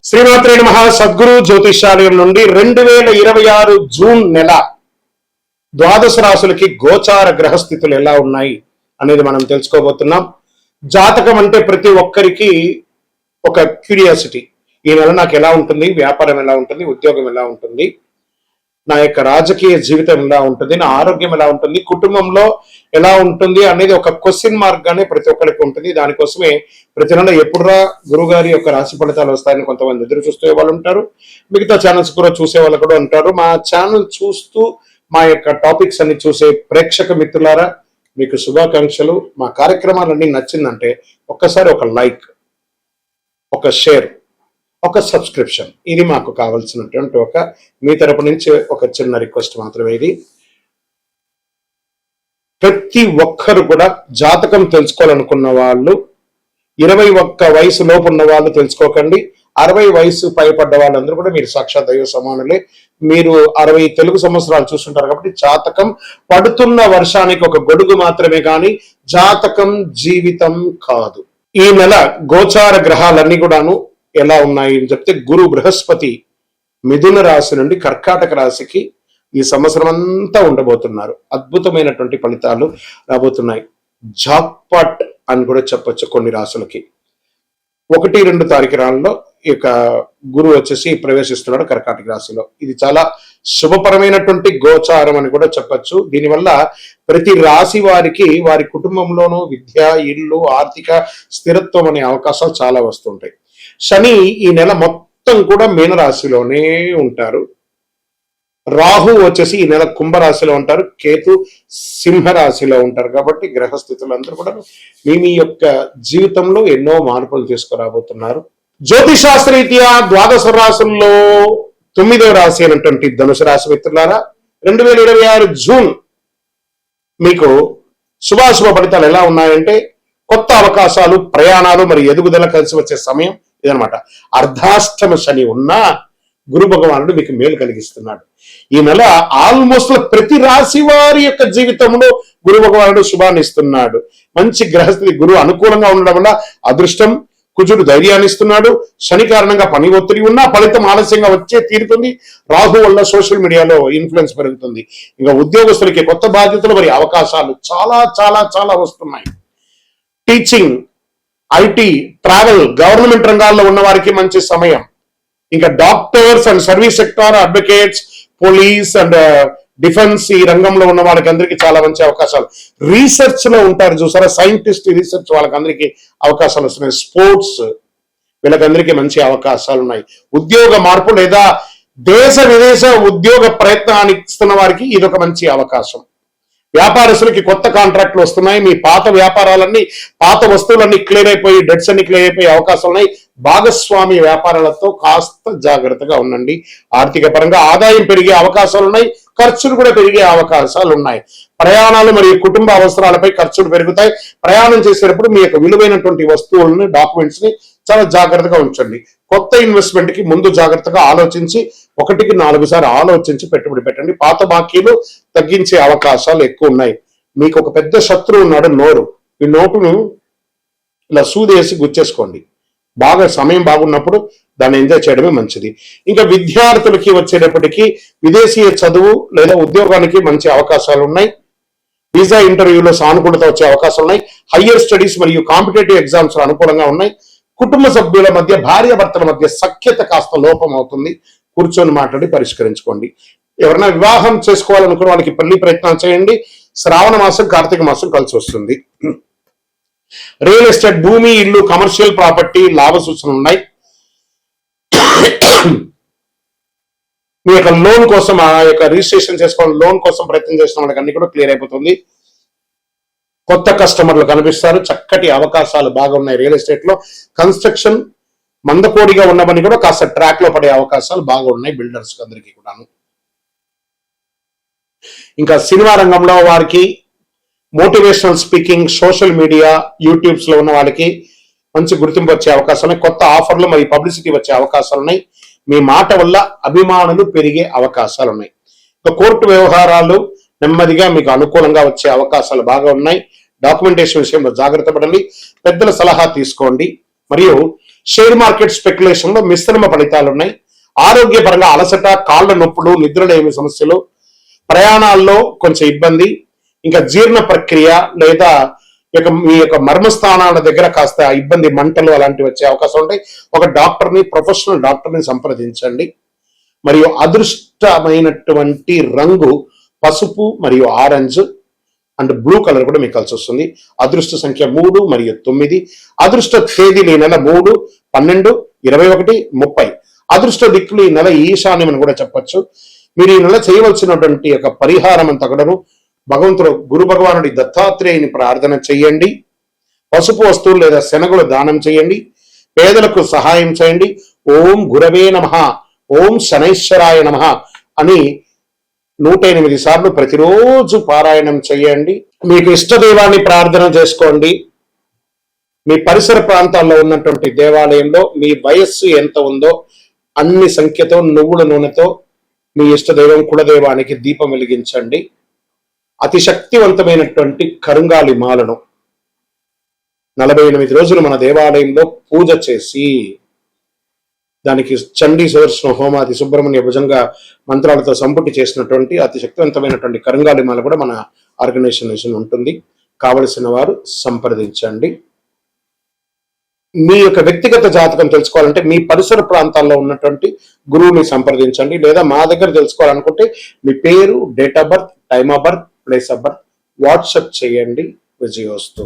శ్రీమాత్రే నమః. సద్గురు జ్యోతిషాలయం నుండి 2026 జూన్ నెల ద్వాదశ రాశులకి గోచార గ్రహస్థితులు ఎలా ఉన్నాయి అనేది మనం తెలుసుకోబోతున్నాం. జాతకం అంటే ప్రతి ఒక్కరికి ఒక క్యూరియాసిటీ. ఈ నెల నాకు ఎలా ఉంటుంది, వ్యాపారం ఎలా ఉంటుంది, ఉద్యోగం ఎలా ఉంటుంది, నా యొక్క రాజకీయ జీవితం ఎలా ఉంటుంది, నా ఆరోగ్యం ఎలా ఉంటుంది, కుటుంబంలో ఎలా ఉంటుంది అనేది ఒక క్వశ్చన్ మార్క్ గానే ప్రతి ఒక్కరికి ఉంటుంది. దానికోసమే ప్రతి నెల ఎప్పుడురా గురుగారి యొక్క రాశి ఫలితాలు వస్తాయని కొంతమంది ఎదురు చూసే వాళ్ళు ఉంటారు. మిగతా ఛానల్స్ కూడా చూసే వాళ్ళు కూడా ఉంటారు. మా ఛానల్ చూస్తూ మా యొక్క టాపిక్స్ అన్ని చూసే ప్రేక్షక మిత్రులారా, మీకు శుభాకాంక్షలు. మా కార్యక్రమాలన్నీ నచ్చిందంటే ఒక్కసారి ఒక లైక్, ఒక షేర్, ఒక సబ్స్క్రిప్షన్, ఇది మాకు కావాల్సినటువంటి ఒక మీ తరపు నుంచి ఒక చిన్న రిక్వెస్ట్ మాత్రమే. ఇది ప్రతి ఒక్కరు కూడా జాతకం తెలుసుకోవాలనుకున్న వాళ్ళు 21 వయసు లోపు ఉన్న వాళ్ళు తెలుసుకోకండి. 60 వయసు పైపడ్డ వాళ్ళందరూ కూడా మీరు సాక్షాత్ దైవ సమానులే. మీరు 60 తెలుగు సంవత్సరాలు చూస్తుంటారు కాబట్టి జాతకం పడుతున్న వర్షానికి ఒక గొడుగు మాత్రమే కానీ జాతకం జీవితం కాదు. ఈ నెల గోచార గ్రహాలన్నీ కూడాను ఎలా ఉన్నాయి అని చెప్తే, గురు బృహస్పతి మిథున రాశి నుండి కర్కాటక రాశికి ఈ సంవత్సరం అంతా ఉండబోతున్నారు. అద్భుతమైనటువంటి ఫలితాలు రాబోతున్నాయి. జాక్పాట్ అని కూడా చెప్పొచ్చు కొన్ని రాశులకి. 1-2 తారీఖులలో ఈ యొక్క గురువు వచ్చేసి ప్రవేశిస్తున్నాడు కర్కాటక రాశిలో. ఇది చాలా శుభపరమైనటువంటి గోచారం అని కూడా చెప్పచ్చు. దీనివల్ల ప్రతి రాశి వారికి వారి కుటుంబంలోనూ విద్య, ఇల్లు, ఆర్థిక స్థిరత్వం అనే అవకాశాలు చాలా వస్తుంటాయి. శని ఈ నెల మొత్తం కూడా మీనరాశిలోనే ఉంటారు. రాహు వచ్చేసి ఈ నెల కుంభరాశిలో ఉంటారు. కేతు సింహరాశిలో ఉంటారు. కాబట్టి గ్రహస్థితులందరూ కూడా మీ యొక్క జీవితంలో ఎన్నో మార్పులు తీసుకురాబోతున్నారు. జ్యోతిశాస్త్రరీత్యా ద్వాదశ రాశుల్లో 9వ రాశి అయినటువంటి ధనుసు రాశి మిత్రులారా, 2026 జూన్ మీకు శుభాశుభ ఫలితాలు ఎలా ఉన్నాయంటే, కొత్త అవకాశాలు, ప్రయాణాలు మరి ఎదుగుదల కలిసి వచ్చే సమయం ఇదనమాట. అర్ధాష్టమ శని ఉన్నా గురు భగవానుడు మీకు మేలు కలిగిస్తున్నాడు. ఈ నెల ఆల్మోస్ట్ ప్రతి రాశి వారి యొక్క జీవితంలో గురు భగవానుడు శుభాన్ని ఇస్తున్నాడు. మంచి గ్రహస్థితి, గురువు అనుకూలంగా ఉండడం వల్ల అదృష్టం, కుజుడు ధైర్యాన్ని ఇస్తున్నాడు. శని కారణంగా పని ఒత్తిడి ఉన్నా ఫలితం ఆలస్యంగా వచ్చే తీరుతుంది. రాహు వల్ల సోషల్ మీడియాలో ఇన్ఫ్లుయెన్స్ పెరుగుతుంది. ఇంకా ఉద్యోగస్తులకి కొత్త బాధ్యతలు మరి అవకాశాలు చాలా చాలా చాలా వస్తున్నాయి. టీచింగ్, ఐటీ, ట్రావెల్, గవర్నమెంట్ రంగాల్లో ఉన్న వారికి మంచి సమయం. ఇంకా doctors and service sector, advocates, police and defence ఈ రంగంలో ఉన్న వాళ్ళకి అందరికీ చాలా మంచి అవకాశాలు. రీసెర్చ్ లో ఉంటారు చూసారా, సైంటిస్ట్, రీసెర్చ్ వాళ్ళకందరికీ అవకాశాలు వస్తున్నాయి. స్పోర్ట్స్ వీళ్ళకందరికీ మంచి అవకాశాలు ఉన్నాయి. ఉద్యోగ మార్పు లేదా దేశ విదేశ ఉద్యోగ ప్రయత్నానికి ఇస్తున్న వారికి ఇదొక మంచి అవకాశం. వ్యాపారస్తులకి కొత్త కాంట్రాక్ట్లు వస్తున్నాయి. మీ పాత వ్యాపారాలన్నీ, పాత వస్తువులన్నీ క్లియర్ అయిపోయి, డెట్స్ అన్ని క్లియర్ అయిపోయి అవకాశాలు ఉన్నాయి. భాగస్వామి వ్యాపారాలతో కాస్త జాగ్రత్తగా ఉండండి. ఆర్థిక పరంగా ఆదాయం పెరిగే అవకాశాలు ఉన్నాయి. ఖర్చులు కూడా పెరిగే అవకాశాలు ఉన్నాయి. ప్రయాణాలు మరియు కుటుంబ అవసరాలపై ఖర్చులు పెరుగుతాయి. ప్రయాణం చేసేటప్పుడు మీ యొక్క విలువైనటువంటి వస్తువులను, డాక్యుమెంట్స్ ని చాలా జాగ్రత్తగా ఉంచండి. కొత్త ఇన్వెస్ట్మెంట్ కి ముందు జాగ్రత్తగా ఆలోచించి 1కి 4 సార్లు ఆలోచించి పెట్టుబడి పెట్టండి. పాత బాకీలు తగ్గించే అవకాశాలు ఎక్కువ ఉన్నాయి. మీకు ఒక పెద్ద శత్రువు ఉన్నాడు, నోరు. ఈ నోటును ఇలా సూదేసి గుచ్చేసుకోండి. బాగా సమయం బాగున్నప్పుడు దాన్ని ఎంజాయ్ చేయడమే మంచిది. ఇంకా విద్యార్థులకి వచ్చేటప్పటికీ విదేశీయ చదువు లేదా ఉద్యోగానికి మంచి అవకాశాలు ఉన్నాయి. వీసా ఇంటర్వ్యూలో సానుకూలత వచ్చే అవకాశాలు ఉన్నాయి. హయ్యర్ స్టడీస్ మరియు కాంపిటేటివ్ ఎగ్జామ్స్ అనుకూలంగా ఉన్నాయి. కుటుంబ సభ్యుల మధ్య, భార్యాభర్తల మధ్య సఖ్యత కాస్త లోపం అవుతుంది. కూర్చొని మాట్లాడి పరిష్కరించుకోండి. ఎవరైనా వివాహం చేసుకోవాలనుకున్న వాళ్ళకి పెళ్లి ప్రయత్నాలు చేయండి. శ్రావణ మాసం, కార్తీక మాసం కలిసి వస్తుంది. రియల్ ఎస్టేట్, భూమి, ఇల్లు, కమర్షియల్ ప్రాపర్టీ లాభ సూచనలు ఉన్నాయి. మీ యొక్క లోన్ కోసం, ఆ యొక్క రిజిస్ట్రేషన్ చేసుకోవడం, లోన్ కోసం ప్రయత్నం చేసిన వాళ్ళకి అన్ని కూడా క్లియర్ అయిపోతుంది. కొత్త కస్టమర్లు కనిపిస్తారు. చక్కటి అవకాశాలు బాగా ఉన్నాయి. రియల్ ఎస్టేట్ లో కన్స్ట్రక్షన్ మందకోడిగా ఉన్నవన్నీ కూడా కాస్త ట్రాక్ లో పడే అవకాశాలు బాగా ఉన్నాయి బిల్డర్స్ అందరికీ కూడాను. ఇంకా సినిమా రంగంలో వారికి, motivational speaking, social media, YouTubes లో ఉన్న వాళ్ళకి మంచి గుర్తింపు వచ్చే అవకాశాలు ఉన్నాయి. కొత్త ఆఫర్లు మరియు పబ్లిసిటీ వచ్చే అవకాశాలు ఉన్నాయి. మీ మాట వల్ల అభిమానులు పెరిగే అవకాశాలు ఉన్నాయి. ఇంకా కోర్టు వ్యవహారాలు నెమ్మదిగా మీకు అనుకూలంగా వచ్చే అవకాశాలు బాగా ఉన్నాయి. డాక్యుమెంటేషన్ విషయంలో జాగ్రత్త పడండి. పెద్దల సలహా తీసుకోండి. మరియు షేర్ మార్కెట్ స్పెక్యులేషన్ లో మిశ్రమ ఫలితాలు ఉన్నాయి. ఆరోగ్యపరంగా అలసట, కాళ్ళ నొప్పులు, నిద్రలేమి సమస్యలు, ప్రయాణాల్లో కొంచెం ఇబ్బంది, ఇంకా జీర్ణ ప్రక్రియ లేదా మీ యొక్క మర్మస్థానాల దగ్గర కాస్త ఇబ్బంది, మంటలు అలాంటివి వచ్చే అవకాశం ఉంటాయి. ఒక డాక్టర్ని, ప్రొఫెషనల్ డాక్టర్ని సంప్రదించండి. మరియు అదృష్టమైనటువంటి రంగు పసుపు మరియు ఆరెంజ్ అండ్ బ్లూ కలర్ కూడా మీకు కలిసి వస్తుంది. అదృష్ట సంఖ్య 3 మరియు 9. అదృష్ట తేదీలు ఈ నెల 3, 12, 21, 30. అదృష్ట దిక్కులు ఈ నెల ఈశాన్యం అని కూడా చెప్పచ్చు. మీరు ఈ నెల చేయవలసినటువంటి యొక్క పరిహారం అంతా కూడాను భగవంతుడు గురు భగవానుడి దత్తాత్రేయుని ప్రార్థన చేయండి. పసుపు వస్తువులు లేదా శనగలు దానం చేయండి. పేదలకు సహాయం చేయండి. ఓం గురవే నమః, ఓం శనైశ్వరాయ నమః అని 108 సార్లు ప్రతిరోజు పారాయణం చేయండి. మీకు ఇష్టదైవాన్ని ప్రార్థన చేసుకోండి. మీ పరిసర ప్రాంతాల్లో ఉన్నటువంటి దేవాలయంలో మీ వయస్సు ఎంత ఉందో అన్ని సంఖ్యతో నువ్వుల నూనెతో మీ ఇష్టదైవం కులదైవానికి దీపం వెలిగించండి. అతి శక్తివంతమైనటువంటి కరుంగాలి మాలను 48 రోజులు మన దేవాలయంలో పూజ చేసి దానికి చండీ సుదర్శన హోమాది సుబ్రహ్మణ్య భుజంగా మంత్రాలతో సంపుటి చేసినటువంటి అతి శక్తివంతమైనటువంటి కరుంగాలి మాల కూడా మన ఆర్గనైజేషన్ ఉంటుంది. కావలసిన వారు సంప్రదించండి. మీ యొక్క వ్యక్తిగత జాతకం తెలుసుకోవాలంటే మీ పరిసర ప్రాంతాల్లో ఉన్నటువంటి గురువుని సంప్రదించండి. లేదా మా దగ్గర తెలుసుకోవాలనుకుంటే మీ పేరు, date of birth, time of birth, place of birth WhatsApp చేయండి. విజయోస్తు.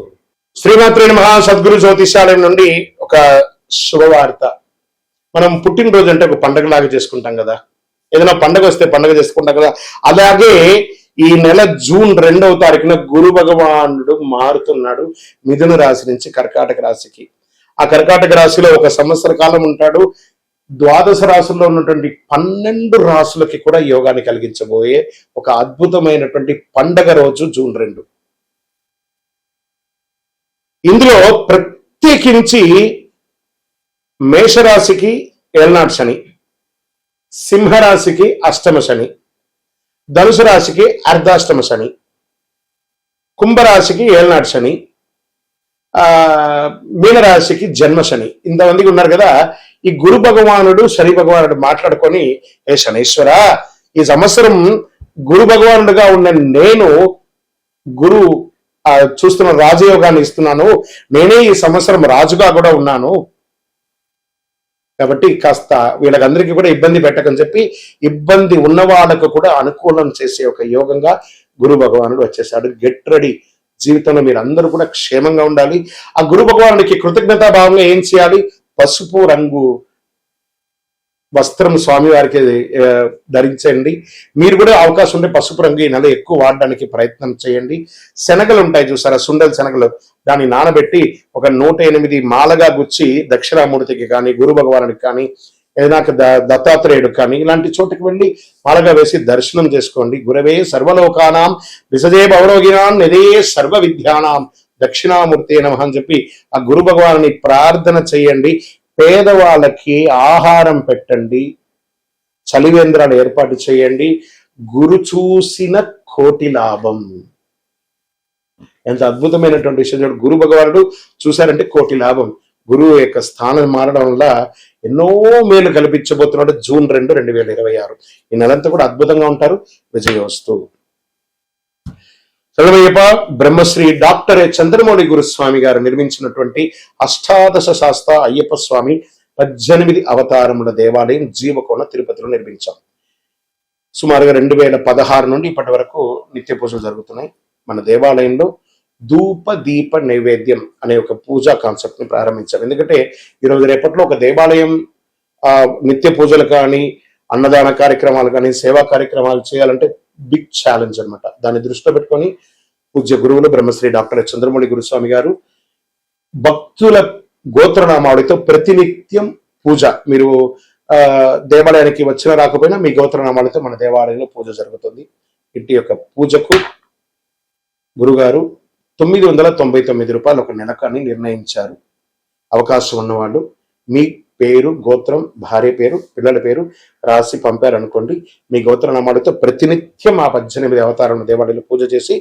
శ్రీమాత్రే నమః. సద్గురు జ్యోతిషాలయం నుండి ఒక శుభవార్త. మనం పుట్టినరోజు అంటే ఒక పండగలాగా చేసుకుంటాం కదా, ఏదైనా పండగ వస్తే పండగ చేసుకుంటాం కదా, అలాగే ఈ నెల జూన్ 2వ తారీఖున గురు భగవానుడు మారుతున్నాడు మిథున రాశి నుంచి కర్కాటక రాశికి. ఆ కర్కాటక రాశిలో ఒక సంవత్సర కాలం ఉంటాడు. ద్వాదశ రాశుల్లో ఉన్నటువంటి 12 రాశులకి కూడా యోగాన్ని కలిగించబోయే ఒక అద్భుతమైనటువంటి పండగ రోజు జూన్ 2. ఇందులో ప్రత్యేకించి మేషరాశికి ఏళ్నాడు శని, సింహరాశికి అష్టమ శని, ధనుసు రాశికి అర్ధాష్టమ శని, కుంభరాశికి ఏళ్నాడు శని, మీనరాశికి జన్మ శని. ఇంతమందికి ఉన్నారు కదా. ఈ గురు భగవానుడు శని భగవానుడు మాట్లాడుకొని, ఏ శనీశ్వర, ఈ సంవత్సరం గురు భగవానుడుగా ఉన్న నేను గురు చూస్తున్న రాజయోగాన్ని ఇస్తున్నాను, నేనే ఈ సంవత్సరం రాజుగా కూడా ఉన్నాను, కాబట్టి కాస్త వీళ్ళకందరికీ కూడా ఇబ్బంది పెట్టకని చెప్పి ఇబ్బంది ఉన్న వాళ్ళకు కూడా అనుకూలం చేసే ఒక యోగంగా గురు భగవానుడు వచ్చేసాడు. Get ready. జీవితంలో మీరు అందరూ కూడా క్షేమంగా ఉండాలి. ఆ గురు భగవానుడికి కృతజ్ఞతాభావంగా ఏం చేయాలి? పసుపు రంగు వస్త్రం స్వామివారికి ధరించండి. మీరు కూడా అవకాశం ఉంటే పసుపు రంగు ఈ నెల ఎక్కువ వాడడానికి ప్రయత్నం చేయండి. శనగలు ఉంటాయి చూసారా, సుండల శనగలు, దాన్ని నానబెట్టి ఒక 108 మాలగా గుచ్చి దక్షిణామూర్తికి కానీ, గురు భగవానుడికి కానీ, ఏదైనా దత్తాత్రేయుడికి కానీ ఇలాంటి చోటుకి వెళ్ళి మాలగా వేసి దర్శనం చేసుకోండి. గురవే సర్వలోకానాం విసజే భవరోగినాం నిదే సర్వ విద్యానాం దక్షిణామూర్తి నమః అని చెప్పి ఆ గురు భగవానుని ప్రార్థన చేయండి. పేదవాళ్ళకి ఆహారం పెట్టండి. చలివేంద్రాలు ఏర్పాటు చేయండి. గురు చూసిన కోటి లాభం. ఎంత అద్భుతమైనటువంటి విషయం. గురు భగవానుడు చూశారంటే కోటి లాభం. గురువు యొక్క స్థానం మారడం వల్ల ఎన్నో మేలు కల్పించబోతున్నాడు. జూన్ 2, 2026 ఈ నెలంతా కూడా అద్భుతంగా ఉంటారు. విజయోస్తు. చదవయ్యప్ప. బ్రహ్మశ్రీ డాక్టర్ చంద్రమౌళి గురుస్వామి గారు నిర్మించినటువంటి అష్టాదశ శాస్త్ర అయ్యప్ప స్వామి 18 అవతారముల దేవాలయం జీవకోణ తిరుపతిలో నిర్మించాం. సుమారుగా 2016 నుండి ఇప్పటి వరకు నిత్య పూజలు జరుగుతున్నాయి. మన దేవాలయంలో ధూప దీప నైవేద్యం అనే ఒక పూజా కాన్సెప్ట్ ని ప్రారంభించాం. ఎందుకంటే ఈరోజు రేపట్లో ఒక దేవాలయం నిత్య పూజలు కానీ, అన్నదాన కార్యక్రమాలు కానీ, సేవా కార్యక్రమాలు చేయాలంటే బిగ్ ఛాలెంజ్ అనమాట. దాన్ని దృష్టిలో పెట్టుకొని పూజ్య గురువులు బ్రహ్మశ్రీ డాక్టర్ చంద్రమౌళి గురుస్వామి గారు భక్తుల గోత్రనామావళితో ప్రతినిత్యం పూజ. మీరు దేవాలయానికి వచ్చినా రాకపోయినా మీ గోత్రనామాలతో మన దేవాలయంలో పూజ జరుగుతుంది. ఇంటి యొక్క పూజకు గురుగారు 999 రూపాయలు ఒక నెలకాన్ని నిర్ణయించారు. అవకాశం ఉన్నవాళ్ళు మీ పేరు, గోత్రం, భార్య పేరు, పిల్లల పేరు రాసి పంపారనుకోండి. మీ గోత్రనామాలతో ప్రతినిత్యం ఆ 18 అవతారాలను దేవాలయంలో పూజ చేసి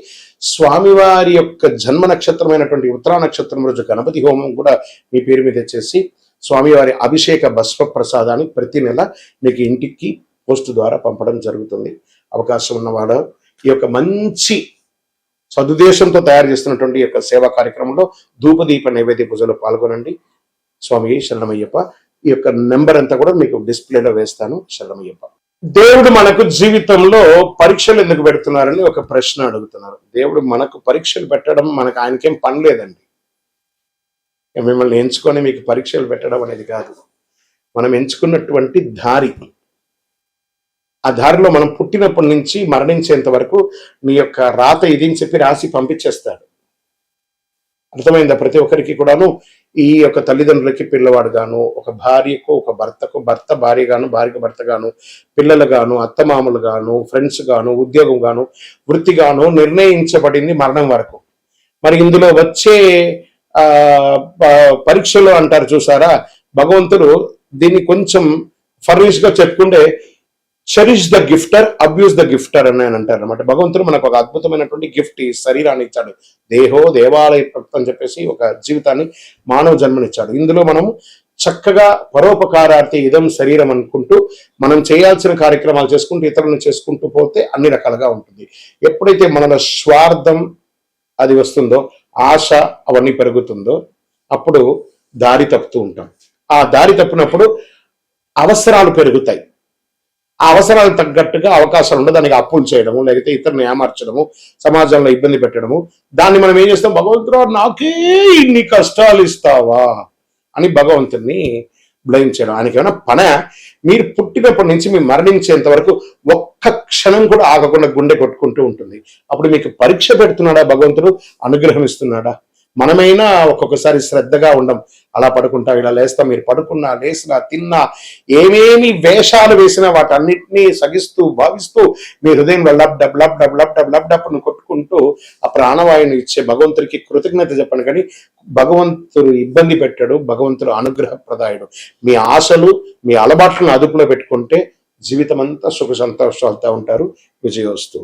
స్వామివారి యొక్క జన్మ నక్షత్రమైనటువంటి ఉత్తరా నక్షత్రం రోజు గణపతి హోమం కూడా మీ పేరు మీద చేసి స్వామివారి అభిషేక భస్మ ప్రసాదాన్ని ప్రతి నెల మీకు ఇంటికి పోస్ట్ ద్వారా పంపడం జరుగుతుంది. అవకాశం ఉన్నవాడు ఈ యొక్క మంచి సదుద్దేశంతో తయారు చేస్తున్నటువంటి ఈ యొక్క సేవా కార్యక్రమంలో ధూపదీప నైవేద్య పూజలో పాల్గొనండి. స్వామి శరణమయ్యప్ప. ఈ యొక్క నెంబర్ అంతా కూడా మీకు డిస్ప్లేలో వేస్తాను. శరణమయ్యప్ప. దేవుడు మనకు జీవితంలో పరీక్షలు ఎందుకు పెడుతున్నారని ఒక ప్రశ్న అడుగుతున్నారు. దేవుడు మనకు పరీక్షలు పెట్టడం మనకు ఆయనకేం పని లేదండి. మిమ్మల్ని ఎంచుకొని మీకు పరీక్షలు పెట్టడం అనేది కాదు. మనం ఎంచుకున్నటువంటి దారి, ఆ దారిలో మనం పుట్టినప్పటి నుంచి మరణించేంత వరకు నీ యొక్క రాత ఇది అని చెప్పి రాసి పంపించేస్తాడు. అర్థమైందా? ప్రతి ఒక్కరికి కూడాను ఈ యొక్క తల్లిదండ్రులకి పిల్లవాడు గాను, ఒక భార్యకు ఒక భర్తకు భర్త భార్య గాను, భార్యకు భర్త గాను, పిల్లలు గాను, అత్తమామలు గాను, ఫ్రెండ్స్ గాను, ఉద్యోగం గాను, వృత్తి గాను నిర్ణయించబడింది మరణం వరకు. మరి ఇందులో వచ్చే పరీక్షలు అంటారు చూసారా, భగవంతుడు దీన్ని కొంచెం ఫర్నిష్ గా చెప్పుకుంటే చెరిష్ ద గిఫ్టర్, అబ్యూస్ ద గిఫ్టర్ అని అంటారు అనమాట. భగవంతుడు మనకు ఒక అద్భుతమైనటువంటి గిఫ్ట్, ఈ శరీరాన్ని ఇచ్చాడు. దేహో దేవాలయ భక్తి అని చెప్పేసి ఒక జీవితాన్ని, మానవ జన్మనిచ్చాడు. ఇందులో మనం చక్కగా పరోపకారార్థి ఇదం శరీరం అనుకుంటూ మనం చేయాల్సిన కార్యక్రమాలు చేసుకుంటూ ఇతరులను చేసుకుంటూ పోతే అన్ని రకాలుగా ఉంటుంది. ఎప్పుడైతే మనలో స్వార్థం అది వస్తుందో, ఆశ అవన్నీ పెరుగుతుందో, అప్పుడు దారి తప్పుతూ ఉంటాం. ఆ దారి తప్పినప్పుడు అవసరాలు పెరుగుతాయి. ఆ అవసరాలకు తగ్గట్టుగా అవకాశాలు ఉండదు. దానికి అప్పులు చేయడము, లేకపోతే ఇతరులను ఏమార్చడము, సమాజంలో ఇబ్బంది పెట్టడము. దాన్ని మనం ఏం చేస్తాం? భగవంతుడు నాకే ఇన్ని కష్టాలు ఇస్తావా అని భగవంతుడిని బ్లేమ్ చేయడం. ఆయనకి ఏమైనా పన? మీరు పుట్టినప్పటి నుంచి మీరు మరణించేంత వరకు ఒక్క క్షణం కూడా ఆగకుండా గుండె కొట్టుకుంటూ ఉంటుంది. అప్పుడు మీకు పరీక్ష పెడుతున్నాడా భగవంతుడు? అనుగ్రహం ఇస్తున్నాడా? మనమైనా ఒక్కొక్కసారి శ్రద్ధగా ఉండం. అలా పడుకుంటా, ఇలా లేస్తాం. మీరు పడుకున్నా, లేసినా, తిన్నా, ఏమేమి వేషాలు వేసినా వాటన్నిటినీ సగిస్తూ భావిస్తూ మీ హృదయంలో lub dub lub dub lub dub lub డబ్ను కొట్టుకుంటూ ఆ ప్రాణవాయుని ఇచ్చే భగవంతుడికి కృతజ్ఞత చెప్పండి. కానీ భగవంతుడు ఇబ్బంది పెట్టాడు, భగవంతుడు అనుగ్రహప్రదాయుడు. మీ ఆశలు, మీ అలవాట్లను అదుపులో పెట్టుకుంటే జీవితం అంతా సుఖ సంతోషాలతో ఉంటారు. విజయోస్తు.